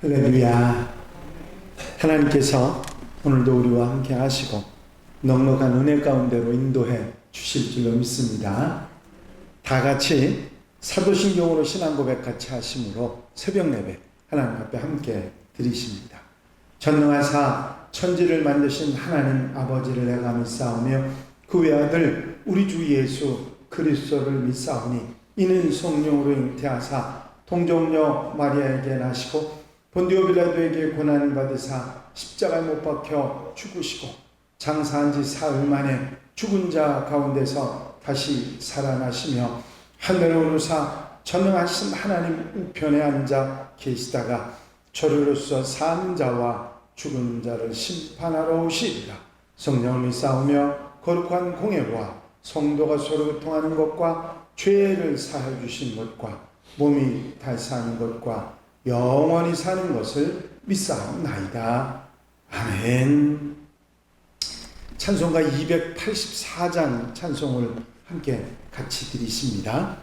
할렐루야. 하나님께서 오늘도 우리와 함께 하시고 넉넉한 은혜 가운데로 인도해 주실 줄로 믿습니다. 다 같이 사도신경으로 신앙 고백 같이 하심으로 새벽 예배 하나님 앞에 함께 드리십니다. 전능하사 천지를 만드신 하나님 아버지를 내가 믿사오며 그 외아들 우리 주 예수 그리스도를 믿사오니 이는 성령으로 잉태하사 동정녀 마리아에게 나시고 본디오 빌라도에게 고난을 받으사 십자가에 못 박혀 죽으시고 장사한 지 사흘 만에 죽은 자 가운데서 다시 살아나시며 하늘에 오르사 전능하신 하나님 우편에 앉아 계시다가 저리로서 사는 자와 죽은 자를 심판하러 오시리라. 성령을 믿사오며 거룩한 공예와 성도가 서로 교통하는 것과 죄를 사하여 주신 것과 몸이 달사하는 것과 영원히 사는 것을 믿사옵나이다. 아멘. 찬송가 284장 찬송을 함께 같이 드리십니다.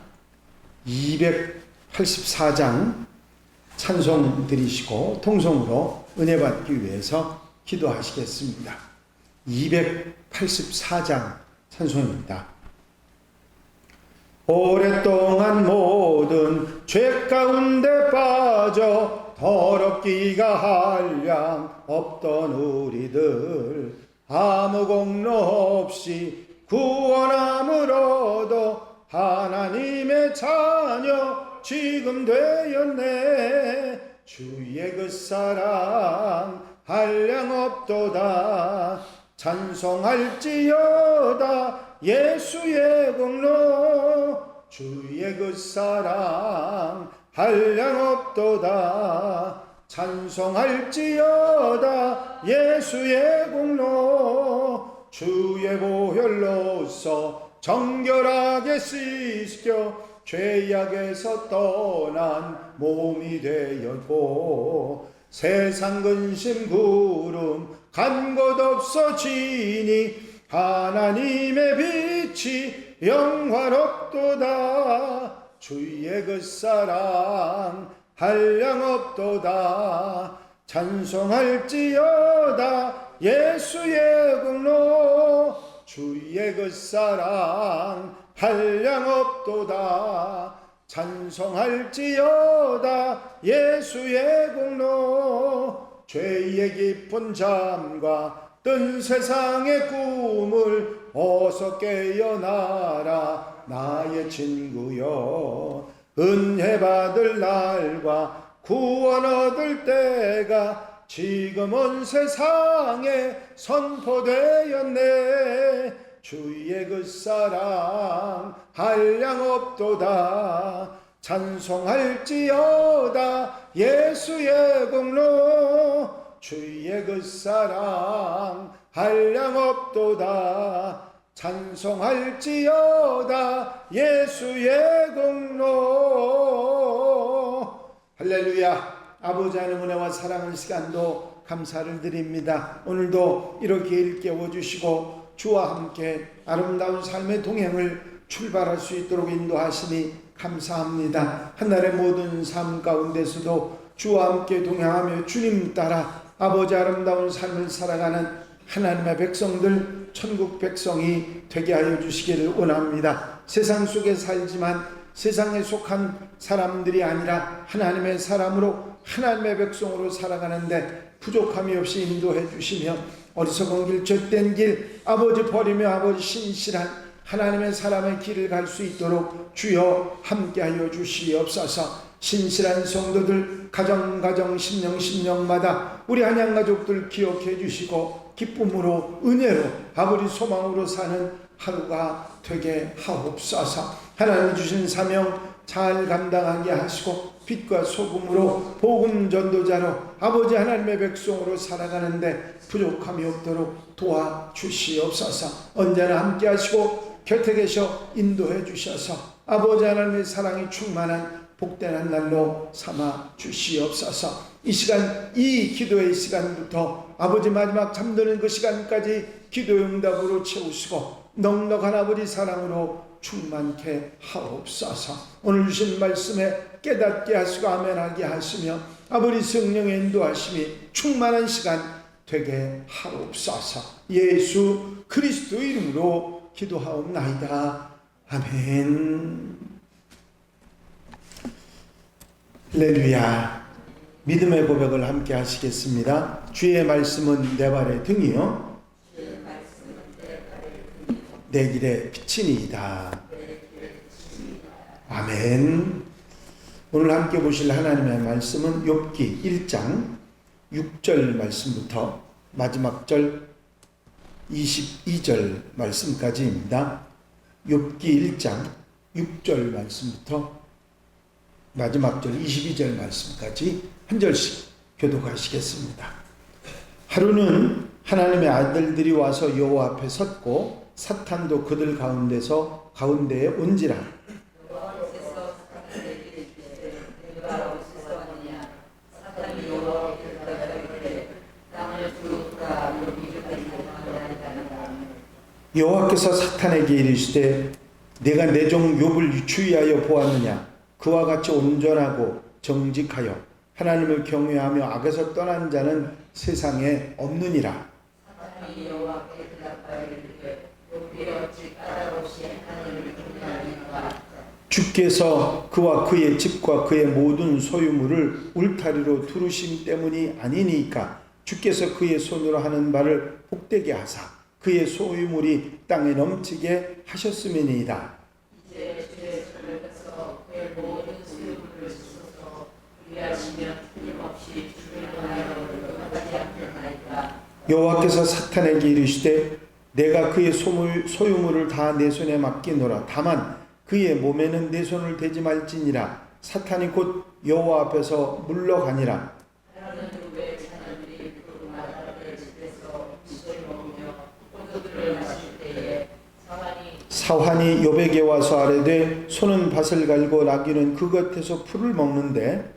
284장 찬송 드리시고 통성으로 은혜 받기 위해서 기도하시겠습니다. 284장 찬송입니다. 오랫동안 모든 죄 가운데 빠져 더럽기가 한량 없던 우리들 아무 공로 없이 구원함을 얻어 하나님의 자녀 지금 되었네. 주의 그 사랑 한량 없도다. 찬송할지어다 예수의 공로. 주의 그 사랑 한량 없도다. 찬송할지어다 예수의 공로. 주의 보혈로서 정결하게 씻겨 죄악에서 떠난 몸이 되었고 세상 근심 구름 간 곳 없어지니 하나님의 빛이 영화롭도다. 주의 그 사랑 한량 없도다. 찬송할지어다 예수의 공로. 주의 그 사랑 한량 없도다. 찬송할지어다 예수의 공로. 죄의 깊은 잠과 뜬 세상의 꿈을 어서 깨어나라 나의 친구여. 은혜 받을 날과 구원 얻을 때가 지금 온 세상에 선포되었네. 주의 그 사랑 한량 없도다. 찬송할지어다 예수의 공로. 주의 그 사랑 한량 없도다. 찬송할지어다 예수의 공로. 할렐루야. 아버지 하나님 은혜와 사랑의 시간도 감사를 드립니다. 오늘도 이렇게 일깨워 주시고 주와 함께 아름다운 삶의 동행을 출발할 수 있도록 인도하시니 감사합니다. 한날의 모든 삶 가운데서도 주와 함께 동행하며 주님 따라 아버지 아름다운 삶을 살아가는 하나님의 백성들, 천국 백성이 되게 하여 주시기를 원합니다. 세상 속에 살지만 세상에 속한 사람들이 아니라 하나님의 사람으로 하나님의 백성으로 살아가는데 부족함이 없이 인도해 주시며 어리석은 길, 죗된 길, 아버지 버리며 아버지 신실한 하나님의 사람의 길을 갈 수 있도록 주여 함께하여 주시옵소서. 신실한 성도들 가정 심령마다 우리 한양가족들 기억해 주시고 기쁨으로 은혜로 아버지 소망으로 사는 하루가 되게 하옵소서. 하나님 주신 사명 잘 감당하게 하시고 빛과 소금으로 복음 전도자로 아버지 하나님의 백성으로 살아가는데 부족함이 없도록 도와주시옵소서. 언제나 함께 하시고 곁에 계셔 인도해 주셔서 아버지 하나님의 사랑이 충만한 복된 한 날로 삼아 주시옵소서. 이 시간, 이 기도의 시간부터 아버지 마지막 잠드는 그 시간까지 기도의 응답으로 채우시고 넉넉한 아버지 사랑으로 충만케 하옵소서. 오늘 주신 말씀에 깨닫게 하시고 아멘하게 하시며 아버지 성령의 인도하심이 충만한 시간 되게 하옵소서. 예수 그리스도 이름으로 기도하옵나이다. 아멘. 할렐루야. 믿음의 고백을 함께 하시겠습니다. 주의 말씀은 내 발의 등이요 내 길의 빛이니이다. 아멘. 오늘 함께 보실 하나님의 말씀은 욥기 1장 6절 말씀부터 마지막 절 22절 말씀까지입니다. 욥기 1장 6절 말씀부터 마지막 절 22절 말씀까지 한 절씩 교독하시겠습니다. 하루는 하나님의 아들들이 와서 여호와 앞에 섰고 사탄도 그들 가운데에 온지라. 여호와께서 사탄에게 이르시되 내가 내 종 욥을 주의하여 보았느냐. 그와 같이 온전하고 정직하여 하나님을 경외하며 악에서 떠난 자는 세상에 없느니라. 주께서 그와 그의 집과 그의 모든 소유물을 울타리로 두르심 때문이 아니니까 주께서 그의 손으로 하는 바를 복되게 하사 그의 소유물이 땅에 넘치게 하셨음이니이다. 이제 주의 손에서 그의 모든 소유물을 주소서. 그리하시면 틀림없이 주를 하여 의하지 않겠나이까. 여호와께서 사탄에게 이르시되 내가 그의 소유물을 다 내 손에 맡기노라. 다만 그의 몸에는 내 손을 대지 말지니라. 사탄이 곧 여호와 앞에서 물러가니라. 사환이 욥에게 와서 아뢰되 소는 밭을 갈고 나귀는 그 곁에서 풀을 먹는데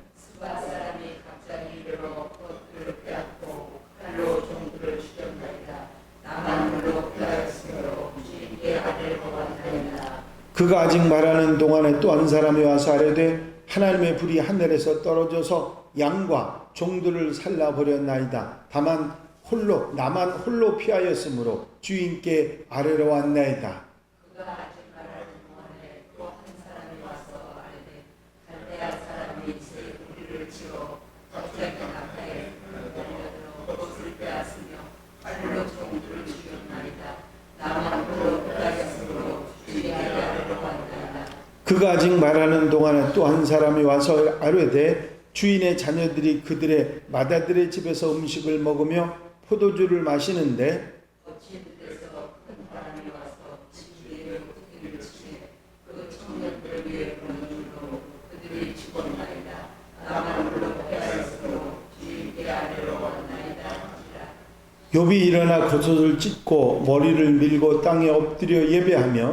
그가 아직 말하는 동안에 또 한 사람이 와서 아뢰되 하나님의 불이 하늘에서 떨어져서 양과 종들을 살라버렸나이다. 다만 나만 홀로 피하였으므로 주인께 아뢰러 왔나이다. 그가 아직 말하는 동안에 또 한 사람이 와서 아뢰되 갈대아 사람이 새 우리를 치러 갑자기 나타에 불을 달려들어 옷을 빼앗으며 칼로 종들을 죽였나이다. 나만 홀로 피하였으므로 주인께 아뢰러 왔나이다. 그가 아직 말하는 동안에 또 한 사람이 와서 아뢰되 주인의 자녀들이 그들의 맏아들의 집에서 음식을 먹으며 포도주를 마시는데 욥이 일어나 겉옷을 찢고 머리를 밀고 땅에 엎드려 예배하며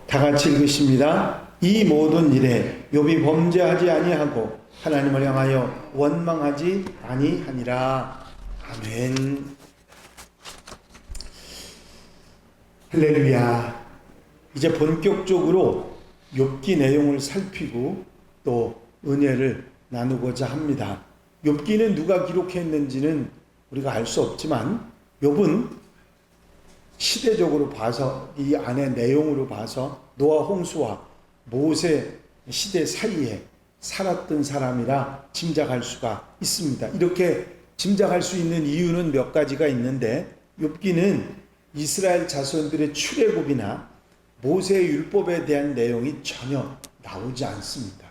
다 같이 읽으십니다. 이 모든 일에 욥이 범죄하지 아니하고 하나님을 향하여 원망하지 아니하니라. 아멘. 할렐루야. 이제 본격적으로 욥기 내용을 살피고 또 은혜를 나누고자 합니다. 욥기는 누가 기록했는지는 우리가 알 수 없지만 욥은 시대적으로 봐서 이 안의 내용으로 봐서 노아 홍수와 모세 시대 사이에 살았던 사람이라 짐작할 수가 있습니다. 이렇게 짐작할 수 있는 이유는 몇 가지가 있는데 욥기는 이스라엘 자손들의 출애굽이나 모세의 율법에 대한 내용이 전혀 나오지 않습니다.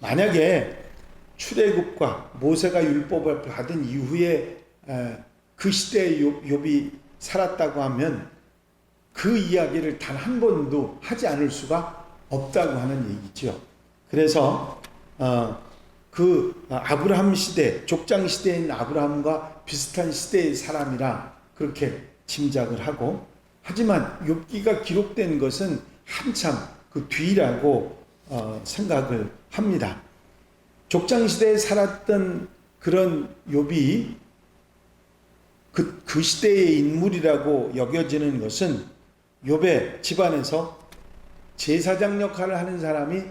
만약에 출애굽과 모세가 율법을 받은 이후에 그 시대에 욥이 살았다고 하면 그 이야기를 단 한 번도 하지 않을 수가 없다고 하는 얘기죠. 그래서 그 아브라함 시대, 족장 시대에 있는 아브라함과 비슷한 시대의 사람이라 그렇게 짐작을 하고, 하지만 욥기가 기록된 것은 한참 그 뒤라고 생각을 합니다. 족장시대에 살았던 그런 욥이 그 시대의 인물이라고 여겨지는 것은 욥의 집안에서 제사장 역할을 하는 사람이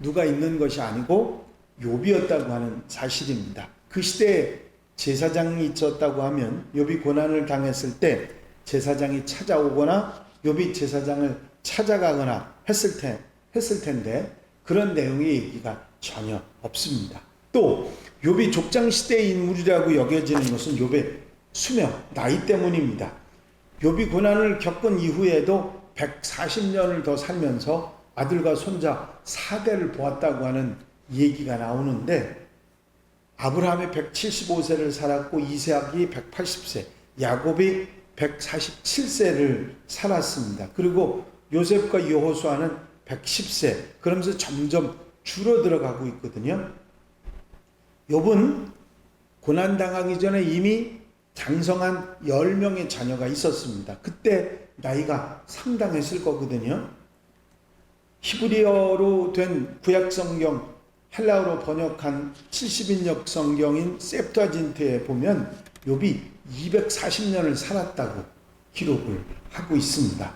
누가 있는 것이 아니고 욥이었다고 하는 사실입니다. 그 시대에 제사장이 있었다고 하면 욥이 고난을 당했을 때 제사장이 찾아오거나 욥이 제사장을 찾아가거나 했을 텐데 그런 내용의 얘기가 전혀 없습니다. 또 욥이 족장 시대의 인물이라고 여겨지는 것은 욥의 수명, 나이 때문입니다. 욥이 고난을 겪은 이후에도 140년을 더 살면서 아들과 손자 4대를 보았다고 하는 얘기가 나오는데 아브라함이 175세를 살았고 이삭이 180세, 야곱이 147세를 살았습니다. 그리고 요셉과 여호수아는 110세, 그러면서 점점 줄어들어가고 있거든요. 욥은 고난당하기 전에 이미 장성한 10명의 자녀가 있었습니다. 그때 나이가 상당했을 거거든요. 히브리어로 된 구약성경, 헬라어로 번역한 70인역 성경인 셉투아진트에 보면 욥이 240년을 살았다고 기록을 하고 있습니다.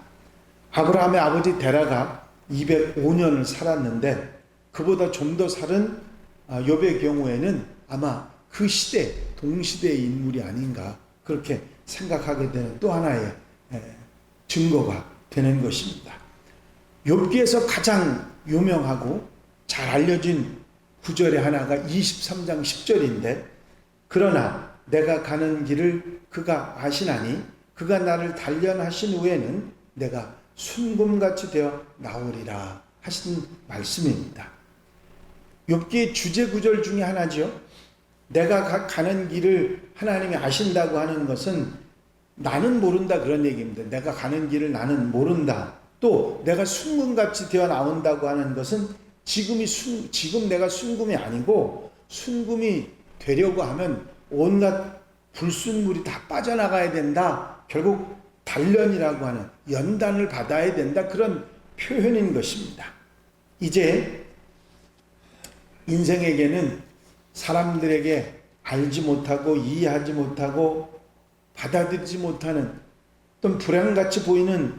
아브라함의 아버지 데라가 205년을 살았는데 그보다 좀 더 살은 욥의 경우에는 아마 그 시대, 동시대의 인물이 아닌가 그렇게 생각하게 되는 또 하나의 증거가 되는 것입니다. 욥기에서 가장 유명하고 잘 알려진 구절의 하나가 23장 10절인데 그러나 내가 가는 길을 그가 아시나니 그가 나를 단련하신 후에는 내가 순금같이 되어 나오리라 하신 말씀입니다. 욥기의 주제 구절 중에 하나죠. 내가 가는 길을 하나님이 아신다고 하는 것은 나는 모른다 그런 얘기입니다. 내가 가는 길을 나는 모른다. 또 내가 순금같이 되어 나온다고 하는 것은 지금 내가 순금이 아니고 순금이 되려고 하면 온갖 불순물이 다 빠져나가야 된다. 결국 단련이라고 하는 연단을 받아야 된다. 그런 표현인 것입니다. 이제 인생에게는 사람들에게 알지 못하고 이해하지 못하고 받아들이지 못하는 어떤 불행같이 보이는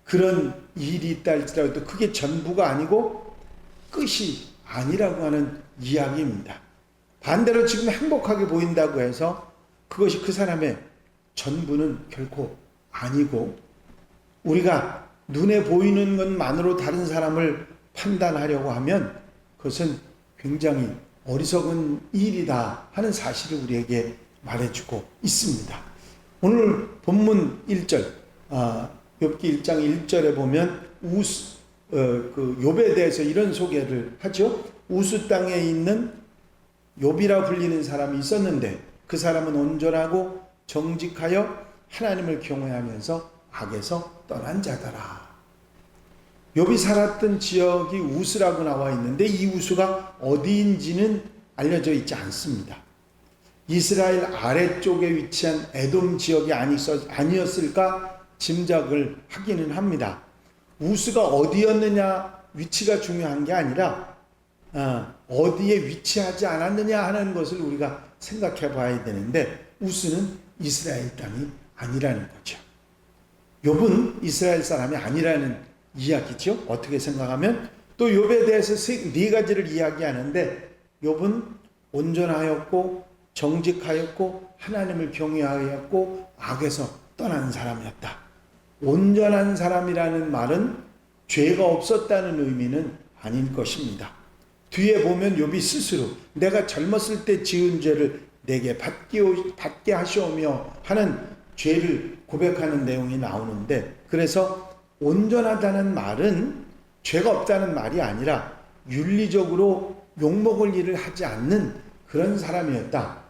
그런 일이 있다 할지라도 그게 전부가 아니고 끝이 아니라고 하는 이야기입니다. 반대로 지금 행복하게 보인다고 해서 그것이 그 사람의 전부는 결코 아니고 우리가 눈에 보이는 것만으로 다른 사람을 판단하려고 하면 그것은 굉장히 어리석은 일이다 하는 사실을 우리에게 말해주고 있습니다. 오늘 본문 1절 욥기 1장 1절에 보면 욥에 대해서 이런 소개를 하죠. 우스 땅에 있는 욥이라 불리는 사람이 있었는데 그 사람은 온전하고 정직하여 하나님을 경외하면서 악에서 떠난 자더라. 욥이 살았던 지역이 우스라고 나와 있는데 이 우스가 어디인지는 알려져 있지 않습니다. 이스라엘 아래쪽에 위치한 에돔 지역이 아니었을까 짐작을 하기는 합니다. 우스가 어디였느냐 위치가 중요한 게 아니라 어디에 위치하지 않았느냐 하는 것을 우리가 생각해 봐야 되는데 우스는 이스라엘 땅이 아니라는 거죠. 욥은 이스라엘 사람이 아니라는 이야기죠. 어떻게 생각하면 또 욥에 대해서 네 가지를 이야기하는데 욥은 온전하였고 정직하였고 하나님을 경외하였고 악에서 떠난 사람이었다. 온전한 사람이라는 말은 죄가 없었다는 의미는 아닐 것입니다. 뒤에 보면 욥이 스스로 내가 젊었을 때 지은 죄를 내게 받게 하시오며 하는 죄를 고백하는 내용이 나오는데 그래서 온전하다는 말은 죄가 없다는 말이 아니라 윤리적으로 욕먹을 일을 하지 않는 그런 사람이었다.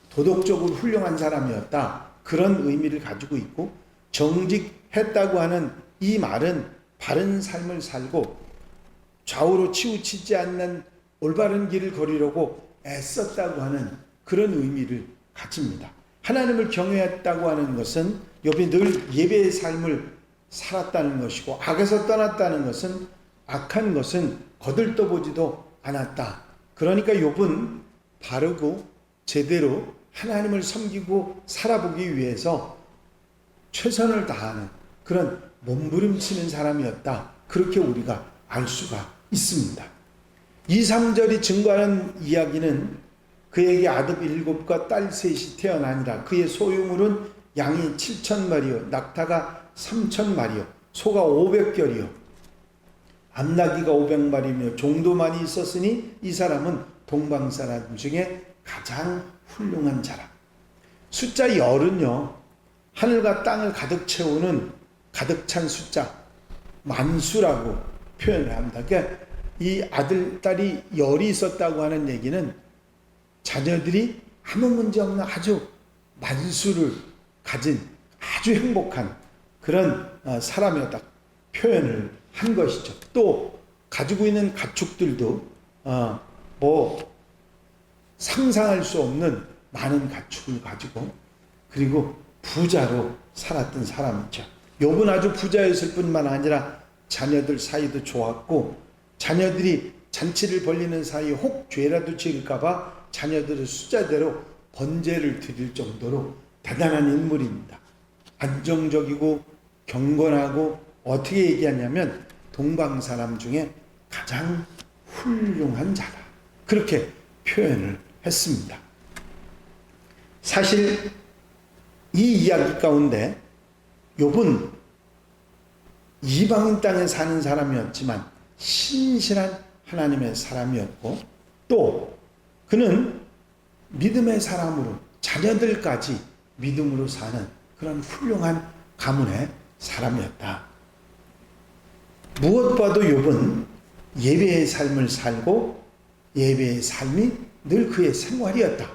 도덕적으로 훌륭한 사람이었다. 그런 의미를 가지고 있고 정직했다고 하는 이 말은 바른 삶을 살고 좌우로 치우치지 않는 올바른 길을 걸으려고 애썼다고 하는 그런 의미를 가집니다. 하나님을 경외했다고 하는 것은 욥이 늘 예배의 삶을 살았다는 것이고, 악에서 떠났다는 것은, 악한 것은 거들떠보지도 않았다. 그러니까 욥은 바르고 제대로 하나님을 섬기고 살아보기 위해서 최선을 다하는 그런 몸부림치는 사람이었다. 그렇게 우리가 알 수가 있습니다. 2, 3절이 증거하는 이야기는 그에게 아들 7과 딸 3이 태어나니라. 그의 소유물은 양이 7,000마리요 낙타가 3,000마리요 소가 500결이요 암나귀가 500마리며 종도 많이 있었으니 이 사람은 동방사람 중에 가장 훌륭한 자라. 숫자 열은요, 하늘과 땅을 가득 채우는 가득 찬 숫자 만수라고 표현을 합니다. 그러니까 이 아들, 딸이 열이 있었다고 하는 얘기는 자녀들이 아무 문제 없는 아주 만수를 가진 아주 행복한 그런 사람이었다 표현을 한 것이죠. 또 가지고 있는 가축들도 뭐 상상할 수 없는 많은 가축을 가지고, 그리고 부자로 살았던 사람이죠. 욥은 아주 부자였을 뿐만 아니라 자녀들 사이도 좋았고, 자녀들이 잔치를 벌리는 사이에 혹 죄라도 지을까봐 자녀들의 숫자대로 번제를 드릴 정도로 대단한 인물입니다. 안정적이고 경건하고, 어떻게 얘기하냐면 동방 사람 중에 가장 훌륭한 자다. 그렇게 표현을 했습니다. 사실 이 이야기 가운데 욥은 이방인 땅에 사는 사람이었지만 신실한 하나님의 사람이었고, 또 그는 믿음의 사람으로 자녀들까지 믿음으로 사는 그런 훌륭한 가문의 사람이었다. 무엇봐도 욥은 예배의 삶을 살고 예배의 삶이 늘 그의 생활이었다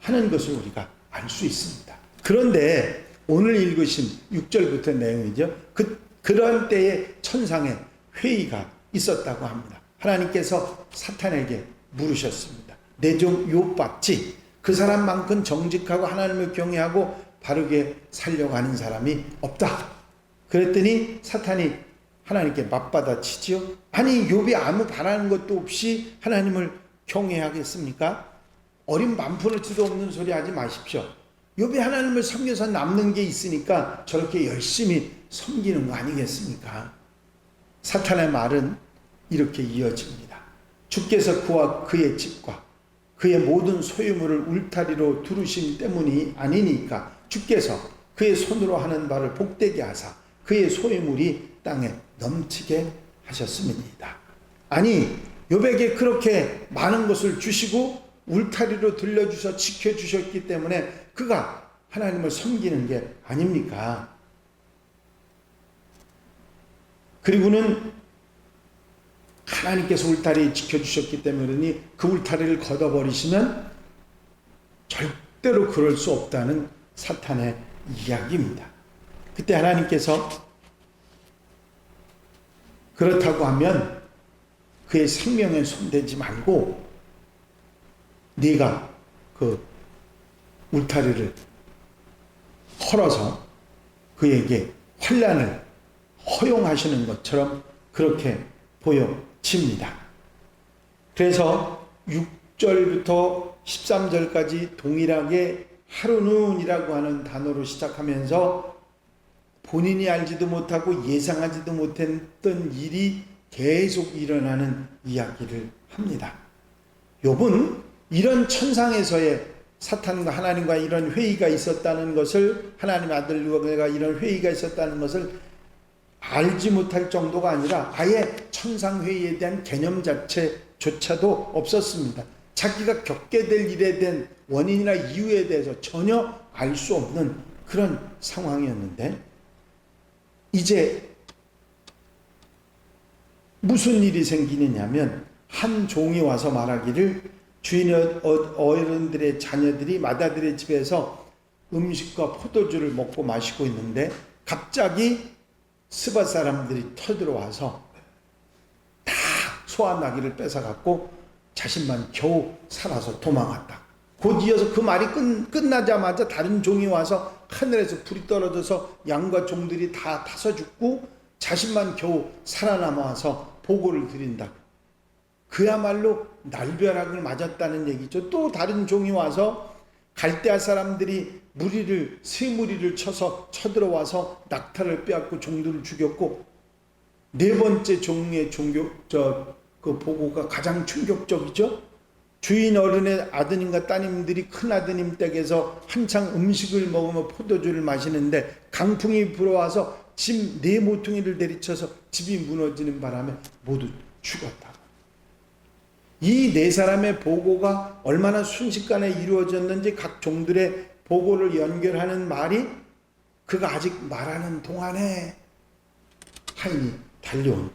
하는 것을 우리가 알 수 있습니다. 그런데 오늘 읽으신 6절부터 내용이죠. 그런 때에 천상에 회의가 있었다고 합니다. 하나님께서 사탄에게 물으셨습니다. 내 종 욥 봤지? 그 사람만큼 정직하고 하나님을 경외하고 바르게 살려고 하는 사람이 없다. 그랬더니 사탄이 하나님께 맞받아치지요. 아니, 욥이 아무 바라는 것도 없이 하나님을 경외하겠습니까? 어린 만푸르치도 없는 소리 하지 마십시오. 욥이 하나님을 섬겨서 남는 게 있으니까 저렇게 열심히 섬기는 거 아니겠습니까? 사탄의 말은 이렇게 이어집니다. 주께서 그와 그의 집과 그의 모든 소유물을 울타리로 두르심 때문이 아니니까 주께서 그의 손으로 하는 바를 복되게 하사 그의 소유물이 땅에 넘치게 하셨습니다. 아니, 욥에게 그렇게 많은 것을 주시고 울타리로 들려주셔 지켜주셨기 때문에 그가 하나님을 섬기는 게 아닙니까? 그리고는 하나님께서 울타리 지켜주셨기 때문에 그 울타리를 걷어버리시면 절대로 그럴 수 없다는 사탄의 이야기입니다. 그때 하나님께서 그렇다고 하면 그의 생명에 손대지 말고 네가 그 울타리를 헐어서 그에게 환난을 허용하시는 것처럼 그렇게 보여집니다. 그래서 6절부터 13절까지 동일하게 하루는이라고 하는 단어로 시작하면서 본인이 알지도 못하고 예상하지도 못했던 일이 계속 일어나는 이야기를 합니다. 욥은 이런 천상에서의 사탄과 하나님과 이런 회의가 있었다는 것을, 하나님의 아들과 이런 회의가 있었다는 것을 알지 못할 정도가 아니라 아예 천상회의에 대한 개념 자체조차도 없었습니다. 자기가 겪게 될 일에 대한 원인이나 이유에 대해서 전혀 알 수 없는 그런 상황이었는데, 이제 무슨 일이 생기느냐면 한 종이 와서 말하기를 주인의 어른들의 자녀들이 마다들의 집에서 음식과 포도주를 먹고 마시고 있는데 갑자기 스밧 사람들이 터들어와서 다 소와 나귀를 뺏어갖고 자신만 겨우 살아서 도망갔다. 곧 이어서 그 말이 끝나자마자 다른 종이 와서 하늘에서 불이 떨어져서 양과 종들이 다 타서 죽고 자신만 겨우 살아남아서 보고를 드린다. 그야말로 날벼락을 맞았다는 얘기죠. 또 다른 종이 와서 갈대아 사람들이 새 무리를 쳐서 쳐들어와서 낙타를 빼앗고 종들을 죽였고, 네 번째 종의 그 보고가 가장 충격적이죠. 주인 어른의 아드님과 따님들이 큰 아드님 댁에서 한창 음식을 먹으며 포도주를 마시는데 강풍이 불어와서 집 네 모퉁이를 내리쳐서 집이 무너지는 바람에 모두 죽었다. 이 네 사람의 보고가 얼마나 순식간에 이루어졌는지 각 종들의 보고를 연결하는 말이 그가 아직 말하는 동안에 하인이 달려온,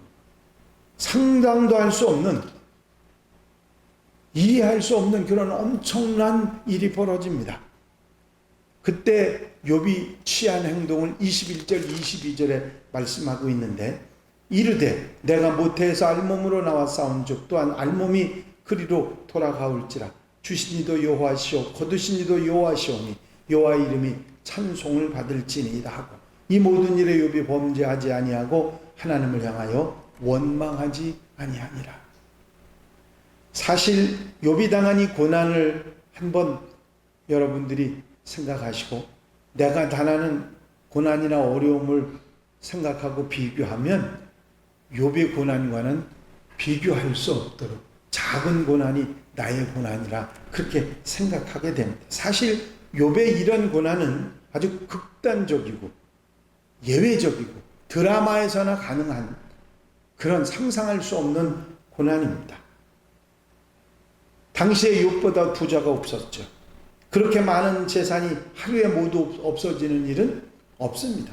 상상도 할 수 없는, 이해할 수 없는 그런 엄청난 일이 벌어집니다. 그때 욥이 취한 행동을 21절 22절에 말씀하고 있는데, 이르되 내가 모태에서 알몸으로 나와 싸운즉 또한 알몸이 그리로 돌아가올지라. 주신 이도 여호와시오 거두신 이도 여호와시오니 여호와 이름이 찬송을 받을지니이다 하고, 이 모든 일에 욥이 범죄하지 아니하고 하나님을 향하여 원망하지 아니하니라. 사실 욥이 당한 이 고난을 한번 여러분들이 생각하시고 내가 당하는 고난이나 어려움을 생각하고 비교하면 욥의 고난과는 비교할 수 없도록 작은 고난이 나의 고난이라 그렇게 생각하게 됩니다. 사실 욥의 이런 고난은 아주 극단적이고 예외적이고 드라마에서나 가능한 그런 상상할 수 없는 고난입니다. 당시에 욥보다 부자가 없었죠. 그렇게 많은 재산이 하루에 모두 없어지는 일은 없습니다.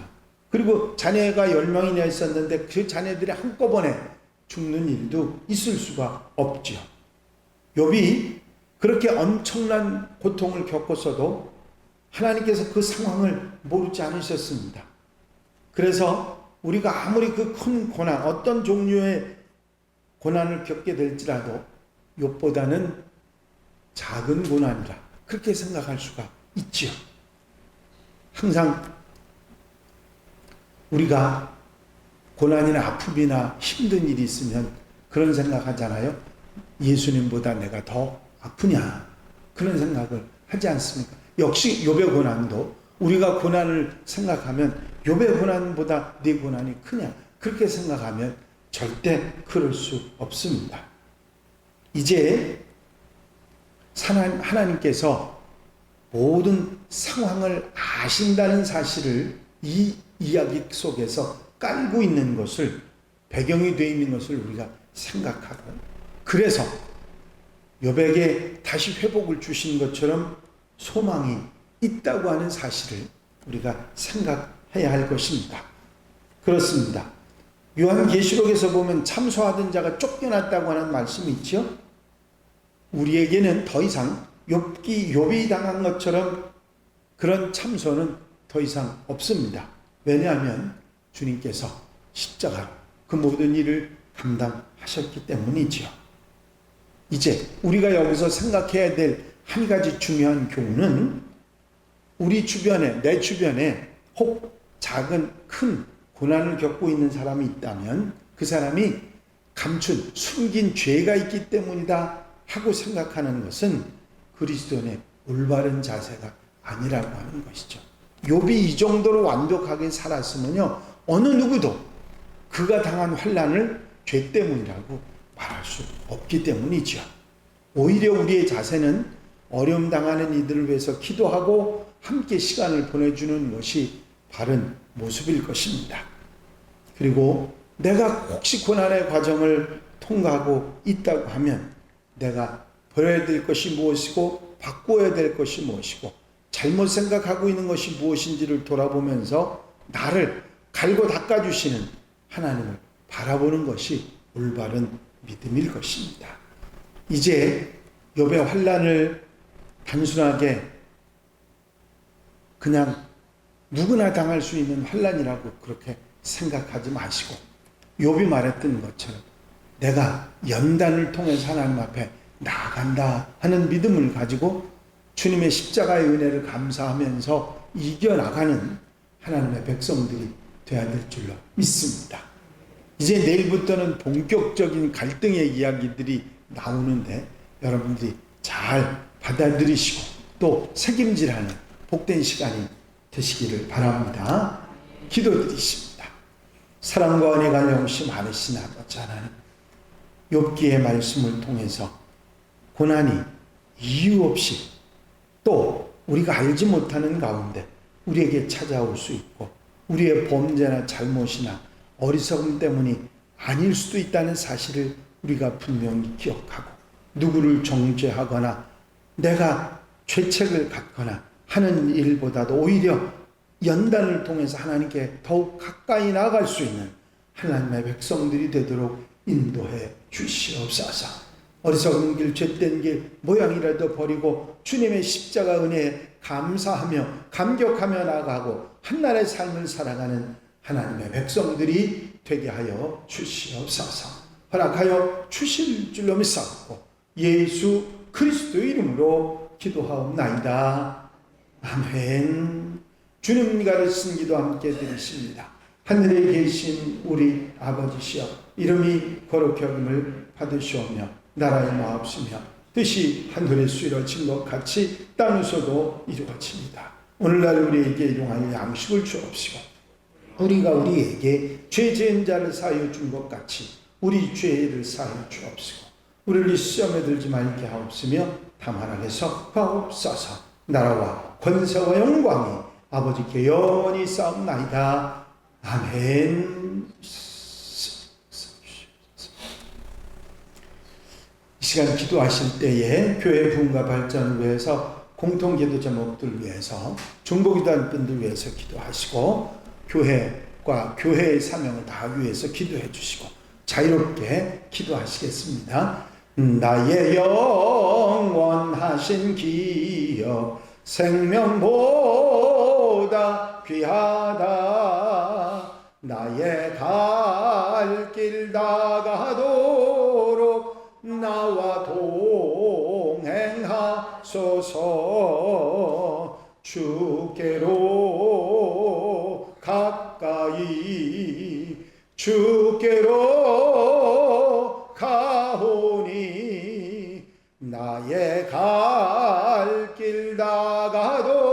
그리고 자녀가 10명이나 있었는데 그 자녀들이 한꺼번에 죽는 일도 있을 수가 없죠. 욥이 그렇게 엄청난 고통을 겪었어도 하나님께서 그 상황을 모르지 않으셨습니다. 그래서 우리가 아무리 그 큰 고난, 어떤 종류의 고난을 겪게 될지라도 욥보다는 작은 고난이라 그렇게 생각할 수가 있지요. 항상 우리가 고난이나 아픔이나 힘든 일이 있으면 그런 생각하잖아요. 예수님보다 내가 더 아프냐, 그런 생각을 하지 않습니까? 역시 욥의 고난도 우리가 고난을 생각하면 욥의 고난보다 네 고난이 크냐, 그렇게 생각하면 절대 그럴 수 없습니다. 이제 하나님께서 모든 상황을 아신다는 사실을 이 이야기 속에서 깔고 있는 것을, 배경이 되어 있는 것을 우리가 생각하고, 그래서 욥에게 다시 회복을 주신 것처럼 소망이 있다고 하는 사실을 우리가 생각해야 할 것입니다. 그렇습니다. 요한계시록에서 보면 참소하던 자가 쫓겨났다고 하는 말씀이 있죠. 우리에게는 더 이상 욥이 당한 것처럼 그런 참소는 더 이상 없습니다. 왜냐하면 주님께서 십자가로 그 모든 일을 감당하셨기 때문이지요. 이제 우리가 여기서 생각해야 될 한 가지 중요한 교훈은, 우리 주변에, 내 주변에 혹 작은 큰 고난을 겪고 있는 사람이 있다면 그 사람이 감춘, 숨긴 죄가 있기 때문이다 하고 생각하는 것은 그리스도인의 올바른 자세가 아니라고 하는 것이죠. 욥이 이 정도로 완벽하게 살았으면요, 어느 누구도 그가 당한 환난을 죄 때문이라고 말할 수 없기 때문이죠. 오히려 우리의 자세는 어려움 당하는 이들을 위해서 기도하고 함께 시간을 보내주는 것이 바른 모습일 것입니다. 그리고 내가 혹시 고난의 과정을 통과하고 있다고 하면 내가 버려야 될 것이 무엇이고 바꾸어야 될 것이 무엇이고 잘못 생각하고 있는 것이 무엇인지를 돌아보면서 나를 갈고 닦아주시는 하나님을 바라보는 것이 올바른 믿음일 것입니다. 이제 욥의 환난을 단순하게 그냥 누구나 당할 수 있는 환난이라고 그렇게 생각하지 마시고, 욥이 말했던 것처럼 내가 연단을 통해서 하나님 앞에 나아간다 하는 믿음을 가지고 주님의 십자가의 은혜를 감사하면서 이겨나가는 하나님의 백성들이 되어야 될 줄로 믿습니다. 이제 내일부터는 본격적인 갈등의 이야기들이 나오는데 여러분들이 잘 받아들이시고 또 책임질하는 복된 시간이 되시기를 바랍니다. 기도드리십니다. 사랑과 은혜가 영시 많으신 아버지 하나님, 욥기의 말씀을 통해서 고난이 이유 없이 또 우리가 알지 못하는 가운데 우리에게 찾아올 수 있고 우리의 범죄나 잘못이나 어리석음 때문이 아닐 수도 있다는 사실을 우리가 분명히 기억하고 누구를 정죄하거나 내가 죄책을 갖거나 하는 일보다도 오히려 연단을 통해서 하나님께 더욱 가까이 나아갈 수 있는 하나님의 백성들이 되도록 인도해 주시옵소서. 어리석은 길, 죄된 길, 모양이라도 버리고 주님의 십자가 은혜에 감사하며 감격하며 나아가고 한날의 삶을 살아가는 하나님의 백성들이 되게 하여 주시옵소서. 허락하여 주실 줄로 믿사옵고 예수 그리스도의 이름으로 기도하옵나이다. 아멘. 주님 가르치신 기도 함께 드리십니다. 하늘에 계신 우리 아버지시여, 이름이 거룩히 여김을 받으시오며 나라의 마옵시며 뜻이 하늘에서 이루어진 것 같이 땅에서도 이루어집니다. 오늘날 우리에게 일용할 양식을 주옵시고 우리가 우리에게 죄 지은 자를 사하여 준 것 같이 우리 죄를 사하여 주옵시고 우리를 시험에 들지 말게 하옵시며 다만 안에서 하옵소서. 나라와 권세와 영광이 아버지께 영원히 싸움나이다. 아멘. 이 시간 기도하실 때에 교회 부흥과 발전을 위해서 공통기도 제목들 위해서 중보기도하는 분들 위해서 기도하시고 교회과 교회의 사명을 다하기 위해서 기도해 주시고 자유롭게 기도하시겠습니다. 나의 영원하신 기억 생명보다 귀하다. 나의 갈 길 다가도록 나와 동행하소서. 주께로 가까이 주께로 가오니 나의 갈 길 다가도록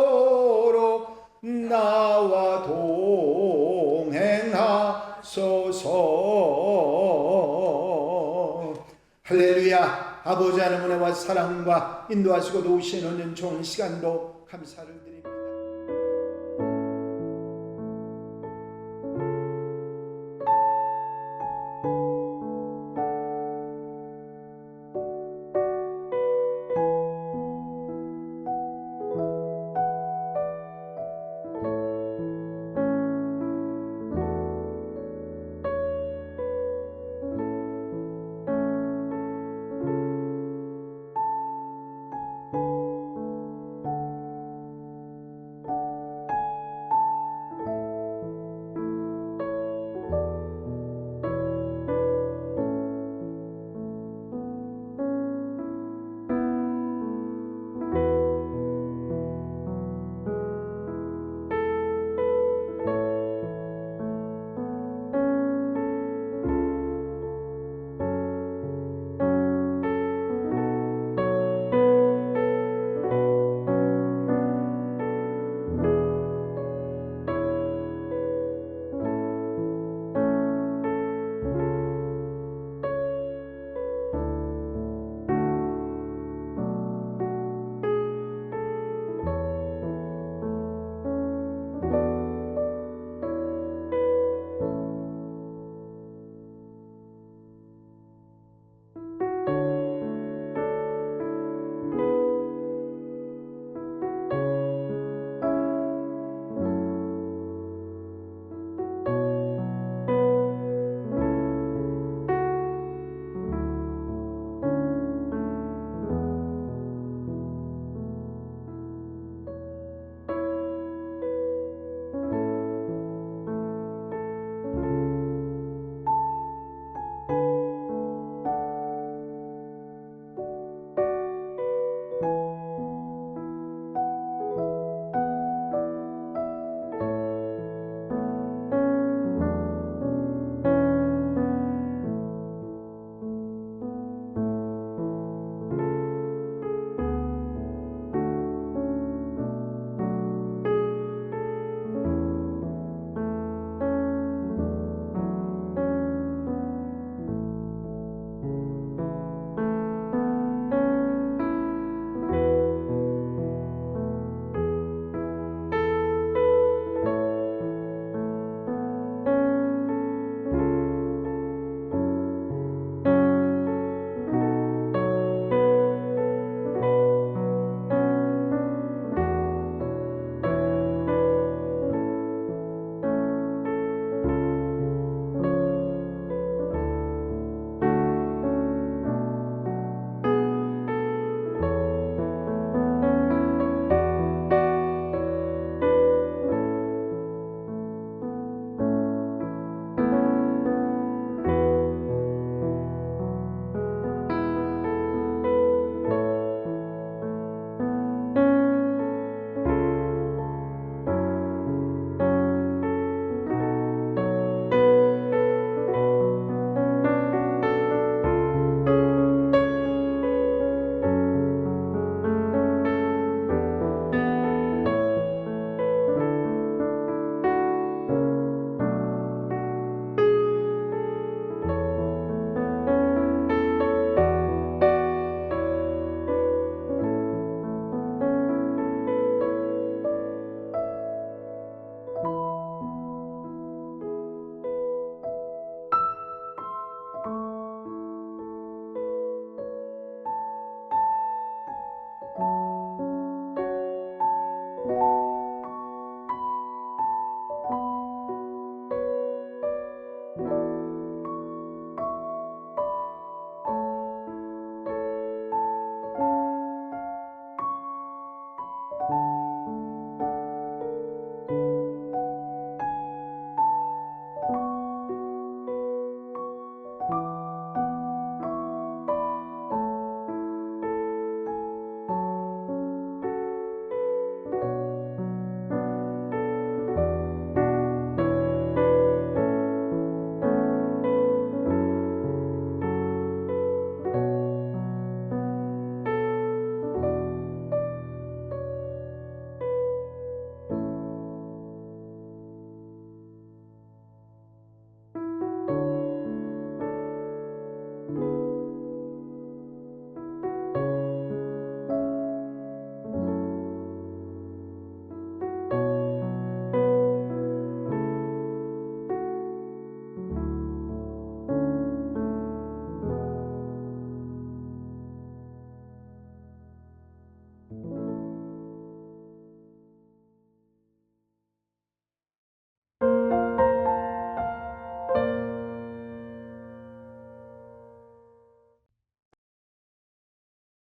나와 동행하소서. 할렐루야. 아버지 하나님의 은혜와 사랑과 인도하시고 도우시는 좋은 시간도 감사를 드립니다.